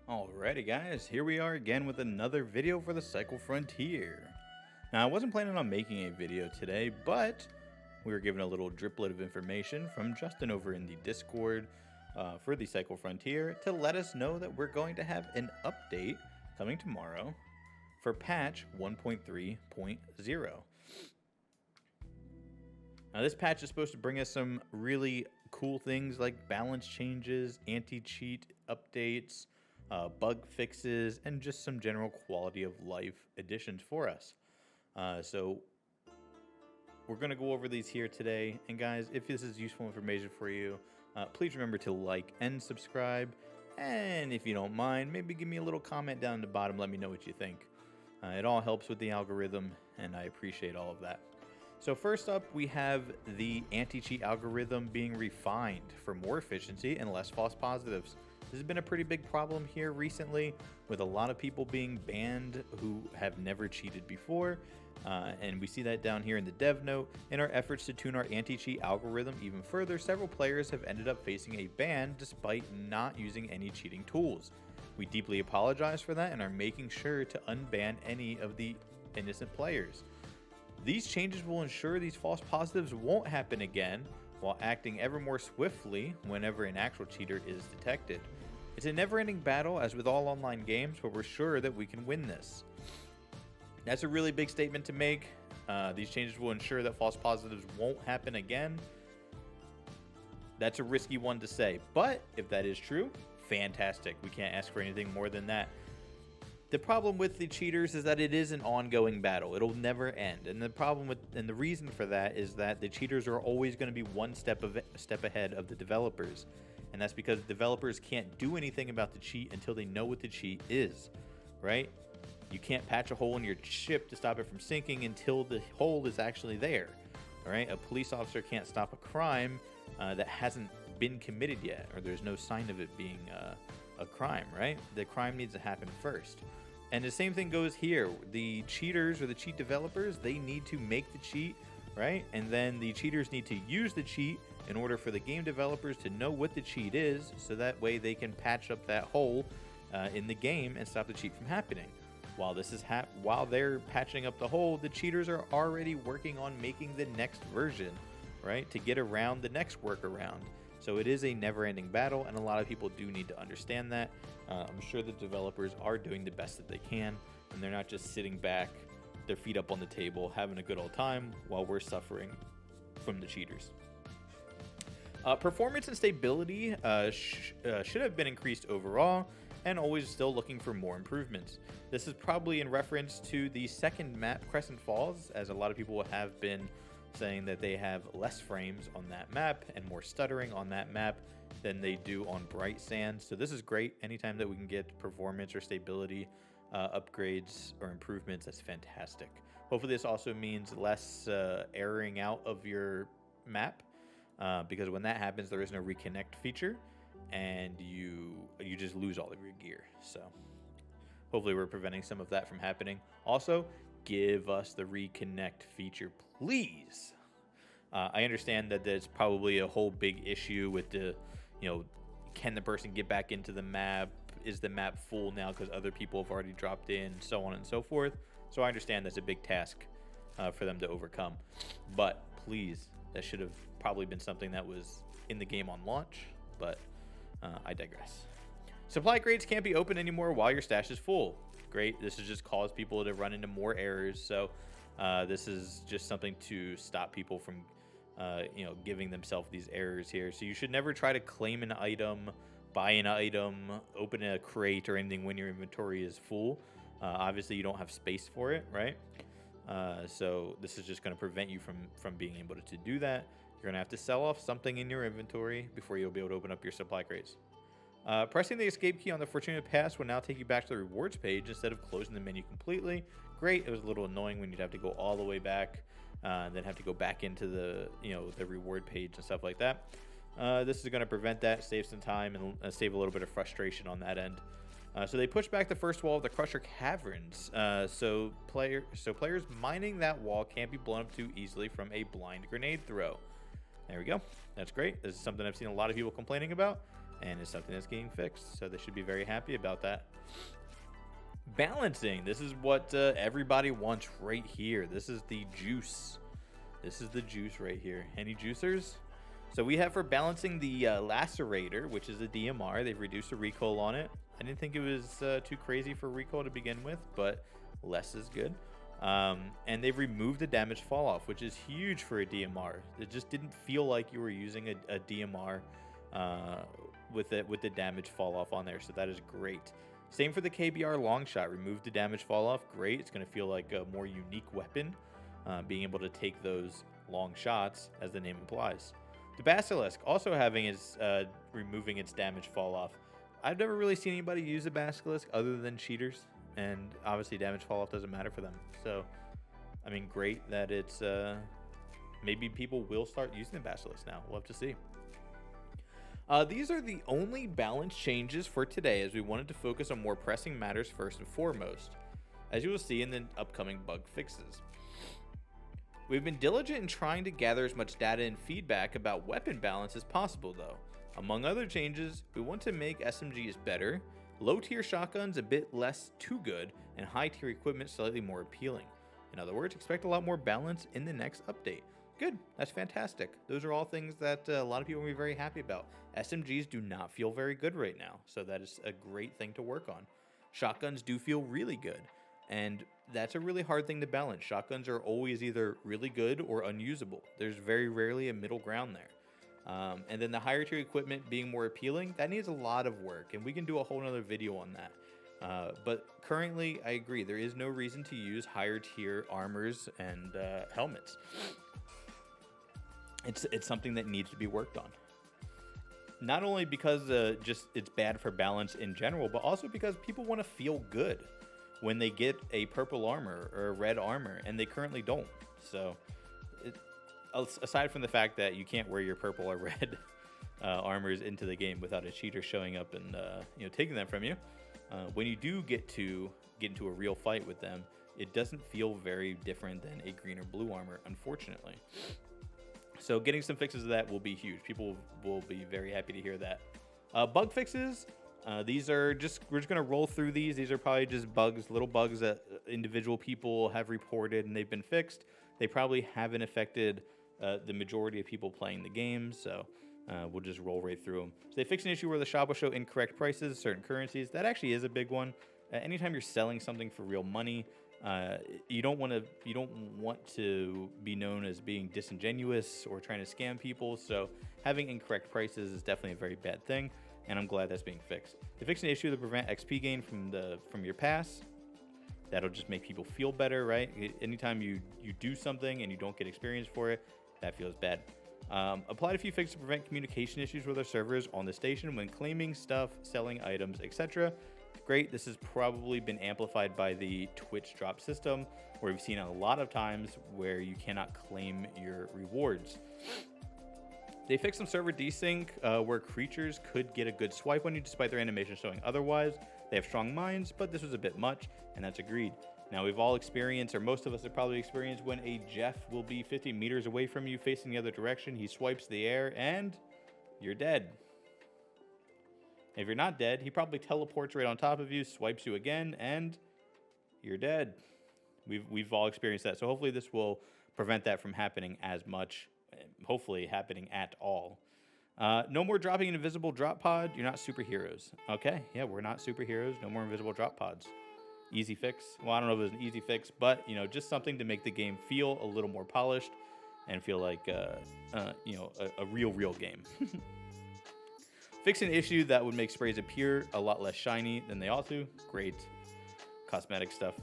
Alrighty guys, here we are again with another video for the Cycle Frontier. Now I wasn't planning on making a video today, but we were given a little driplet of information from Justin over in the Discord for the Cycle Frontier to let us know that we're going to have an update coming tomorrow for patch 1.3.0. Now this patch is supposed to bring us some really cool things like balance changes, anti-cheat updates, bug fixes, and just some general quality of life additions for us. So we're going to go over these here today. And guys, if this is useful information for you, please remember to like and subscribe. And if you don't mind, maybe give me a little comment down in the bottom. Let me know what you think. It all helps with the algorithm, and I appreciate all of that. So first up, we have the anti-cheat algorithm being refined for more efficiency and less false positives. This has been a pretty big problem here recently, with a lot of people being banned who have never cheated before. And we see that down here in the dev note. In our efforts to tune our anti-cheat algorithm even further, several players have ended up facing a ban despite not using any cheating tools. We deeply apologize for that and are making sure to unban any of the innocent players. These changes will ensure these false positives won't happen again, while acting ever more swiftly whenever an actual cheater is detected. It's a never-ending battle, as with all online games, but we're sure that we can win this. That's a really big statement to make. These changes will ensure that false positives won't happen again. That's a risky one to say, but if that is true, fantastic. We can't ask for anything more than that. The problem with the cheaters is that it is an ongoing battle. It'll never end. And the reason for that is that the cheaters are always going to be one step ahead of the developers. And that's because developers can't do anything about the cheat until they know what the cheat is, right? You can't patch a hole in your ship to stop it from sinking until the hole is actually there, all right? A police officer can't stop a crime that hasn't been committed yet, or there's no sign of it being a crime, right? The crime needs to happen first. And the same thing goes here. The cheaters or the cheat developers, they need to make the cheat, right? And then the cheaters need to use the cheat in order for the game developers to know what the cheat is, so that way they can patch up that hole in the game and stop the cheat from happening. While they're patching up the hole, the cheaters are already working on making the next version, right? To get around the next workaround. So it is a never-ending battle, and a lot of people do need to understand that. I'm sure the developers are doing the best that they can, and they're not just sitting back, their feet up on the table, having a good old time while we're suffering from the cheaters. Performance and stability should have been increased overall, and always still looking for more improvements. This is probably in reference to the second map, Crescent Falls, as a lot of people have been saying that they have less frames on that map and more stuttering on that map than they do on Bright Sands. So this is great. Anytime that we can get performance or stability upgrades or improvements, that's fantastic. Hopefully this also means less erroring out of your map, because when that happens, there isn't a reconnect feature, and you just lose all of your gear. So hopefully we're preventing some of that from happening. Also, give us the reconnect feature, please. I understand that there's probably a whole big issue with the, can the person get back into the map? Is the map full now because other people have already dropped in, so on and so forth. So I understand that's a big task for them to overcome. But please, that should have probably been something that was in the game on launch, but I digress. Supply crates can't be opened anymore while your stash is full. Great. This has just caused people to run into more errors. So this is just something to stop people from giving themselves these errors here. So you should never try to claim an item, buy an item, open a crate or anything when your inventory is full. Obviously you don't have space for it, right? So this is just going to prevent you from being able to do that. You're going to have to sell off something in your inventory before you'll be able to open up your supply crates. Pressing the escape key on the Fortuna Pass will now take you back to the rewards page instead of closing the menu completely. Great. It was a little annoying when you'd have to go all the way back, and then have to go back into the reward page and stuff like that. This is going to prevent that, save some time, and save a little bit of frustration on that end. So they pushed back the first wall of the Crusher Caverns. So players mining that wall can't be blown up too easily from a blind grenade throw. There we go. That's great. This is something I've seen a lot of people complaining about. and it's something that's getting fixed. So they should be very happy about that. Balancing. This is what everybody wants right here. This is the juice. This is the juice right here. Any juicers? So we have for balancing the Lacerator, which is a DMR. They've reduced the recoil on it. I didn't think it was too crazy for recoil to begin with, but less is good. And they've removed the damage fall off, which is huge for a DMR. It just didn't feel like you were using a DMR with the damage fall off on there. So that is great. Same for the KBR long shot. Remove the damage fall off. Great. It's going to feel like a more unique weapon, being able to take those long shots, as the name implies. The Basilisk also removing its damage fall off. I've never really seen anybody use a Basilisk other than cheaters, and obviously damage fall off doesn't matter for them. So, I mean, great that it's maybe people will start using the Basilisk now. We'll have to see. These are the only balance changes for today, as we wanted to focus on more pressing matters first and foremost, as you will see in the upcoming bug fixes. We've been diligent in trying to gather as much data and feedback about weapon balance as possible, though. Among other changes, we want to make SMGs better, low-tier shotguns a bit less too good, and high-tier equipment slightly more appealing. In other words, expect a lot more balance in the next update. Good, that's fantastic. Those are all things that a lot of people will be very happy about. SMGs do not feel very good right now, so that is a great thing to work on. Shotguns do feel really good, and that's a really hard thing to balance. Shotguns are always either really good or unusable. There's very rarely a middle ground there. And then the higher tier equipment being more appealing, that needs a lot of work, and we can do a whole nother video on that. But currently, I agree, there is no reason to use higher tier armors and helmets. It's something that needs to be worked on. Not only because just it's bad for balance in general, but also because people want to feel good when they get a purple armor or a red armor, and they currently don't. So, aside from the fact that you can't wear your purple or red armors into the game without a cheater showing up and taking them from you, when you do get into a real fight with them, it doesn't feel very different than a green or blue armor, unfortunately. So getting some fixes of that will be huge. People will be very happy to hear that. Bug fixes. These are we're just going to roll through these. These are probably just bugs, little bugs that individual people have reported and they've been fixed. They probably haven't affected the majority of people playing the game, so we'll just roll right through them. So they fixed an issue where the shop will show incorrect prices, certain currencies. That actually is a big one. Anytime you're selling something for real money, you don't want to be known as being disingenuous or trying to scam people. So having incorrect prices is definitely a very bad thing, and I'm glad that's being fixed. They fixed an issue to prevent XP gain from your pass. That'll just make people feel better, right? Anytime you do something and you don't get experience for it, that feels bad. Applied a few fixes to prevent communication issues with our servers on the station when claiming stuff, selling items, etc. Great. This has probably been amplified by the Twitch drop system, where we've seen a lot of times where you cannot claim your rewards. They fixed some server desync where creatures could get a good swipe on you despite their animation showing otherwise. They have strong minds, but this was a bit much, and that's agreed. Now, we've all experienced, or most of us have probably experienced, when a Jeff will be 50 meters away from you facing the other direction. He swipes the air, and you're dead. If you're not dead, he probably teleports right on top of you, swipes you again, and you're dead. We've all experienced that. So hopefully this will prevent that from happening as much, hopefully happening at all. No more dropping an invisible drop pod. You're not superheroes. Okay, yeah, we're not superheroes. No more invisible drop pods. Easy fix. Well, I don't know if it was an easy fix, but just something to make the game feel a little more polished and feel like a real game. Fix an issue that would make sprays appear a lot less shiny than they ought to. Great. Cosmetic stuff.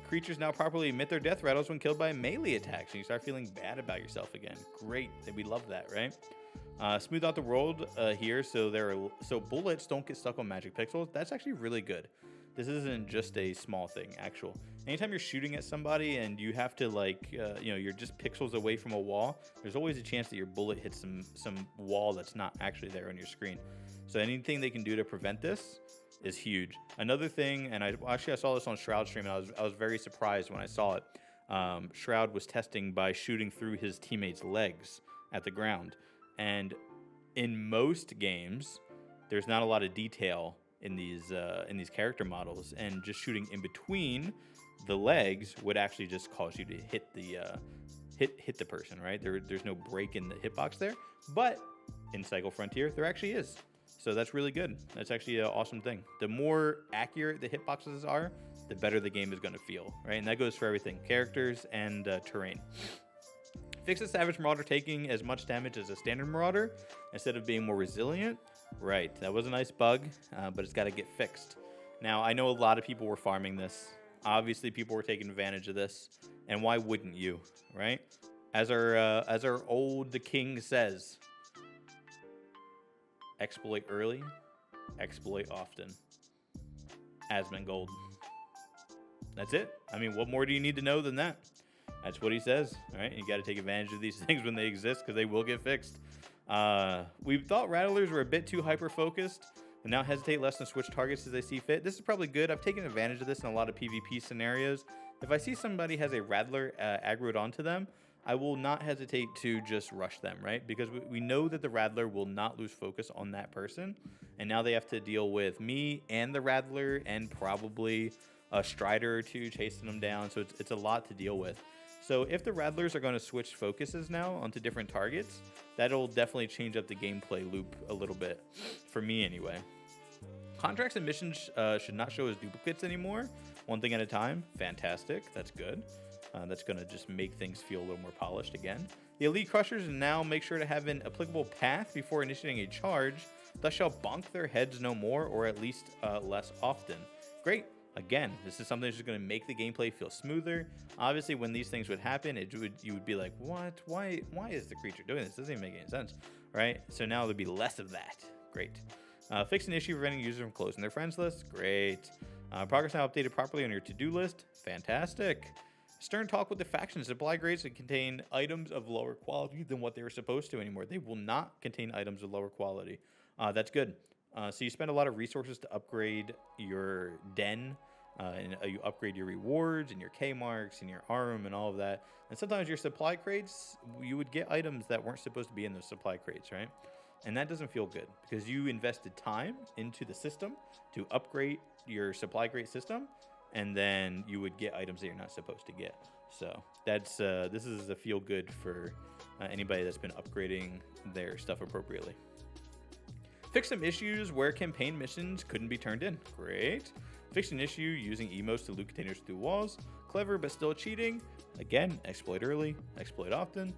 Creatures now properly emit their death rattles when killed by melee attacks, and you start feeling bad about yourself again. Great. We love that, right? Smooth out the world here so bullets don't get stuck on magic pixels. That's actually really good. This isn't just a small thing, Anytime you're shooting at somebody and you have to you're just pixels away from a wall, there's always a chance that your bullet hits some wall that's not actually there on your screen. So anything they can do to prevent this is huge. Another thing, and I saw this on Shroud's stream, and I was very surprised when I saw it. Shroud was testing by shooting through his teammates' legs at the ground, and in most games, there's not a lot of detail in these character models, and just shooting in between the legs would actually just cause you to hit the person, right? There's no break in the hitbox there, but in Cycle Frontier there actually is. So that's really good. That's actually an awesome thing. The more accurate the hitboxes are, the better the game is going to feel, right? And that goes for everything, characters and terrain. Fix the Savage Marauder taking as much damage as a standard Marauder instead of being more resilient. Right, that was a nice bug, but it's got to get fixed. Now, I know a lot of people were farming this. Obviously, people were taking advantage of this, and why wouldn't you, right? As our old the king says, exploit early, exploit often. Asmongold. That's it. I mean, what more do you need to know than that? That's what he says. All right, you got to take advantage of these things when they exist because they will get fixed. We thought Rattlers were a bit too hyper-focused and now hesitate less and switch targets as they see fit. This is probably good. I've taken advantage of this in a lot of PvP scenarios. If I see somebody has a Rattler aggroed onto them, I will not hesitate to just rush them, right? Because we know that the Rattler will not lose focus on that person, and now they have to deal with me and the Rattler and probably a Strider or two chasing them down, so it's a lot to deal with. So if the Rattlers are going to switch focuses now onto different targets, that'll definitely change up the gameplay loop a little bit, for me anyway. Contracts and missions should not show as duplicates anymore. One thing at a time. Fantastic. That's good. That's going to just make things feel a little more polished again. The Elite Crushers now make sure to have an applicable path before initiating a charge. Thus shall bonk their heads no more, or at least less often. Great. Again, this is something that's just going to make the gameplay feel smoother. Obviously, when these things would happen, you would be like, what? Why is the creature doing this? It doesn't even make any sense, right? So now there'd be less of that. Great. Fix an issue preventing users from closing their friends list. Great. Progress now updated properly on your to-do list. Fantastic. Stern talk with the faction supply grades that contain items of lower quality than what they were supposed to anymore. They will not contain items of lower quality. That's good. So you spend a lot of resources to upgrade your den, and you upgrade your rewards and your K marks and your arm and all of that. And sometimes your supply crates, you would get items that weren't supposed to be in those supply crates, right? And that doesn't feel good because you invested time into the system to upgrade your supply crate system, and then you would get items that you're not supposed to get. So that's this is a feel good for anybody that's been upgrading their stuff appropriately. Fix some issues where campaign missions couldn't be turned in. Great. Fix an issue using emotes to loot containers through walls. Clever, but still cheating. Again, exploit early, exploit often.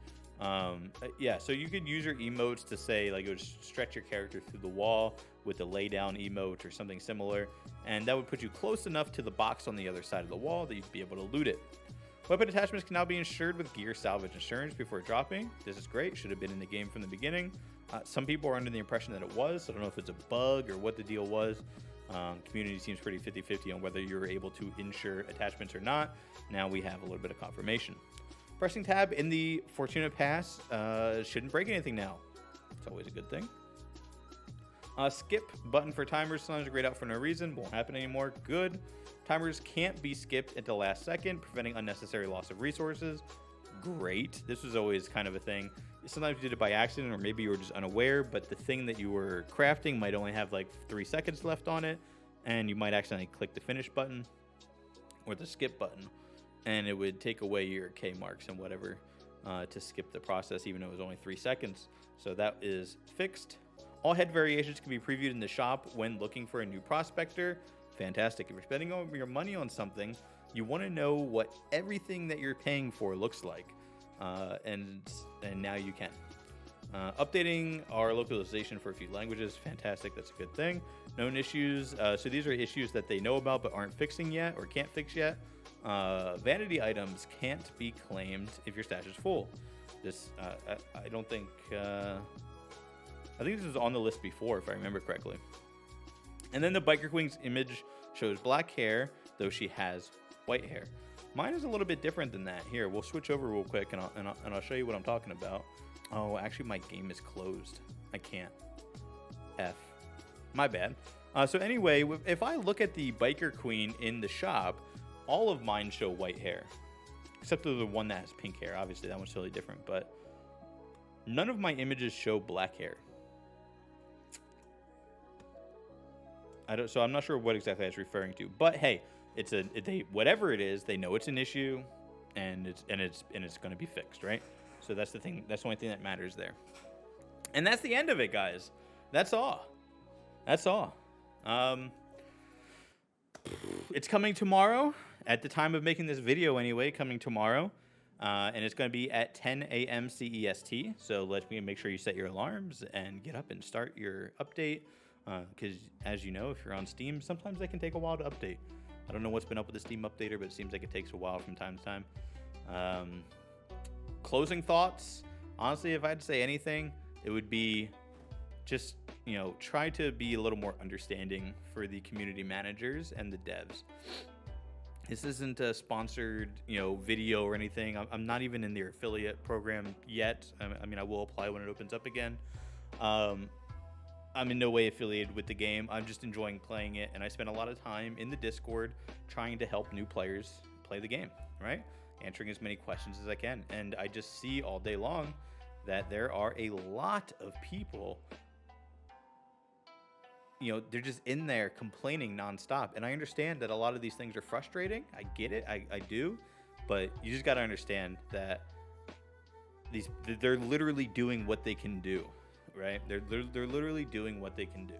Yeah, so you could use your emotes to say, like, it would stretch your character through the wall with a lay down emote or something similar. And that would put you close enough to the box on the other side of the wall that you'd be able to loot it. Weapon attachments can now be insured with gear salvage insurance before dropping. This is great. Should have been in the game from the beginning. Some people are under the impression that it was. So I don't know if it's a bug or what the deal was. Community seems pretty 50-50 on whether you're able to insure attachments or not. Now we have a little bit of confirmation. Pressing tab in the Fortuna Pass shouldn't break anything now. It's always a good thing. Skip button for timers. Sometimes grayed out for no reason. Won't happen anymore. Good. Timers can't be skipped at the last second, preventing unnecessary loss of resources. Great. This was always kind of a thing. Sometimes you did it by accident, or maybe you were just unaware, but the thing that you were crafting might only have like 3 seconds left on it, and you might accidentally click the finish button or the skip button, and it would take away your K marks and whatever to skip the process, even though it was only 3 seconds. So that is fixed. All head variations can be previewed in the shop when looking for a new prospector. Fantastic. If you're spending all your money on something, you want to know what everything that you're paying for looks like, and now you can. Updating our localization for a few languages. Fantastic. That's a good thing. Known issues. So these are issues that they know about but aren't fixing yet or can't fix yet. Vanity items can't be claimed if your stash is full. This I don't think. I think this was on the list before, if I remember correctly. And then the Biker Queen's image shows black hair, though she has white hair. Mine is a little bit different than that. Here, we'll switch over real quick, and I'll show you what I'm talking about. Oh, actually, my game is closed. I can't. F. My bad. So anyway, if I look at the Biker Queen in the shop, all of mine show white hair. Except for the one that has pink hair. Obviously, that one's totally different. But none of my images show black hair. So I'm not sure what exactly I was referring to, but hey, whatever it is, they know it's an issue, and it's going to be fixed, right? So that's the thing. That's the only thing that matters there. And that's the end of it, guys. That's all. That's all. It's coming tomorrow. At the time of making this video, anyway, coming tomorrow. And it's going to be at 10 a.m. CEST. So let me make sure you set your alarms and get up and start your update. Because as you know, if you're on Steam, sometimes they can take a while to update. I don't know what's been up with the Steam updater, but it seems like it takes a while from time to time. Closing thoughts. Honestly, if I had to say anything, it would be just, try to be a little more understanding for the community managers and the devs. This isn't a sponsored, video or anything. I'm not even in their affiliate program yet. I mean, I will apply when it opens up again. I'm in no way affiliated with the game. I'm just enjoying playing it, and I spend a lot of time in the Discord trying to help new players play the game, right? Answering as many questions as I can. And I just see all day long that there are a lot of people, they're just in there complaining nonstop. And I understand that a lot of these things are frustrating. I get it. I do. But you just got to understand that they're literally doing what they can do, right? They're literally doing what they can do.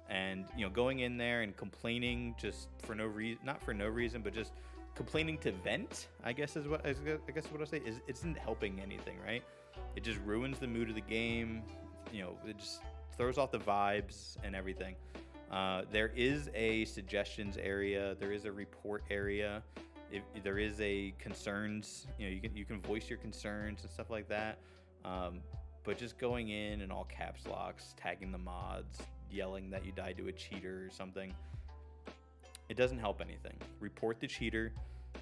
And, going in there and complaining just for no reason, not for no reason, but just complaining to vent, I guess what I'll say is it isn't helping anything, right? It just ruins the mood of the game. It just throws off the vibes and everything. There is a suggestions area. There is a report area. If there is a concerns, you can voice your concerns and stuff like that. But just going in and all caps locks, tagging the mods, yelling that you died to a cheater or something, it doesn't help anything. Report the cheater,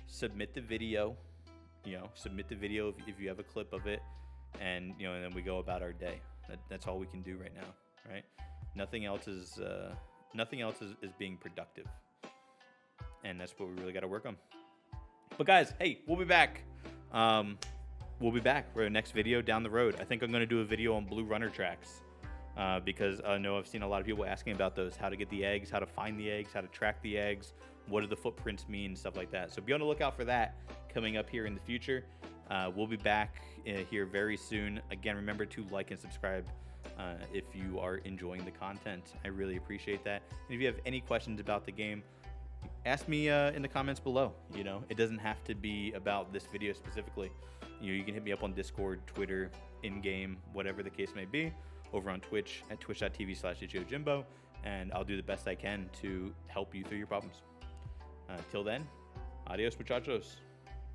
submit the video, if you have a clip of it, and and then we go about our day. That's all we can do right now, right? Nothing else is being productive, and that's what we really got to work on. But guys, hey, we'll be back. We'll be back for the next video down the road. I think I'm going to do a video on blue runner tracks. Because I know I've seen a lot of people asking about those, how to get the eggs, how to find the eggs, how to track the eggs, what do the footprints mean, stuff like that. So be on the lookout for that coming up here in the future. We'll be back here very soon. Again, remember to like and subscribe if you are enjoying the content. I really appreciate that. And if you have any questions about the game, ask me in the comments below. It doesn't have to be about this video specifically. You can hit me up on Discord, Twitter, in-game, whatever the case may be. Over on Twitch at twitch.tv/IchioJimbo, and I'll do the best I can to help you through your problems. Till then, adios muchachos.